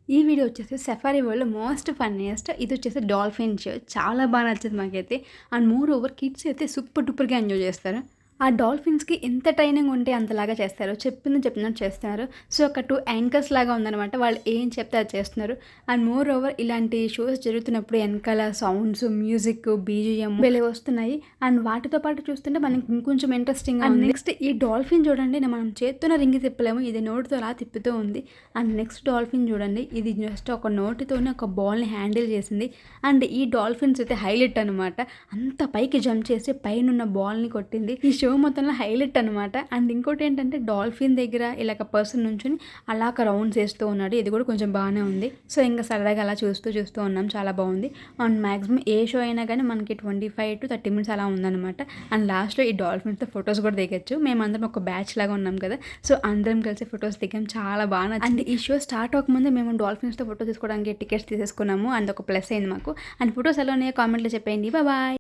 ఈ వీడియో వచ్చేసి సఫారీ వరల్డ్‌లో మోస్ట్ ఫన్నీయెస్ట్ ఇది వచ్చేసి డాల్ఫిన్ షో. చాలా బాగా నచ్చింది మాకైతే. అండ్ మోర్ ఓవర్ కిడ్స్ అయితే సూపర్ డూపర్‌గా ఎంజాయ్ చేస్తారు. ఆ డాల్ఫిన్స్‌కి ఎంత ట్రైనింగ్ ఉంటే అంతలాగా చేస్తారు. చెప్పినట్టు చేస్తున్నారు. సో, ఒక 2 యాంకర్స్ లాగా ఉందనమాట. వాళ్ళు ఏం చెప్తే అది చేస్తున్నారు. అండ్ మోర్ ఓవర్ ఇలాంటి షోస్ జరుగుతున్నప్పుడు ఎనకాల సౌండ్స్, మ్యూజిక్, బీజీఎం భలే వస్తున్నాయి. అండ్ వాటితో పాటు చూస్తుంటే మనకి ఇంకొంచెం ఇంట్రెస్టింగ్‌గా ఉంది. నెక్స్ట్ ఈ డాల్ఫిన్ చూడండి. మనం చేత్తోనే రింగి తిప్పలేము. ఇది నోటితో అలా తిప్పుతూ ఉంది. అండ్ నెక్స్ట్ డాల్ఫిన్ చూడండి. ఇది జస్ట్ ఒక నోటితోనే ఒక బాల్‌ని హ్యాండిల్ చేసింది. అండ్ ఈ డాల్ఫిన్స్ అయితే హైలైట్ అనమాట. అంత పైకి జంప్ చేసి పైనున్న బాల్‌ని కొట్టింది. ఈ షో మొత్తంలో హైలైట్ అనమాట. అండ్ ఇంకోటి ఏంటంటే డాల్ఫిన్ దగ్గర ఇలాగ పర్సన్ నుంచొని అలాగ రౌండ్స్ వేస్తూ ఉన్నాడు. ఇది కూడా కొంచెం బాగానే ఉంది. సో, ఇంకా సరదాగా అలా చూస్తూ ఉన్నాం. చాలా బాగుంది. అండ్ మ్యాక్సిమం ఏ షో అయినా కానీ మనకి 25 to 30 minutes అలా ఉందన్నమాట. అండ్ లాస్ట్‌లో ఈ డాల్ఫిన్స్‌తో ఫొటోస్ కూడా దిగొచ్చు. మేమందరం ఒక బ్యాచ్ లాగా ఉన్నాం కదా. సో, అందరం కలిసి ఫొటోస్ దిగాం. చాలా బాగా నచ్చింది. అండ్ ఈ షో స్టార్ట్ అవ్వకముందే మేము డాల్ఫిన్స్‌తో ఫోటో తీసుకోవడానికి టికెట్స్ తీసేసుకున్నాము. అండ్ ఒక ప్లస్ అయింది మాకు. అండ్ ఫొటోస్ ఎలా ఉన్నాయో కామెంట్లో చెప్పేయండి. బాయ్.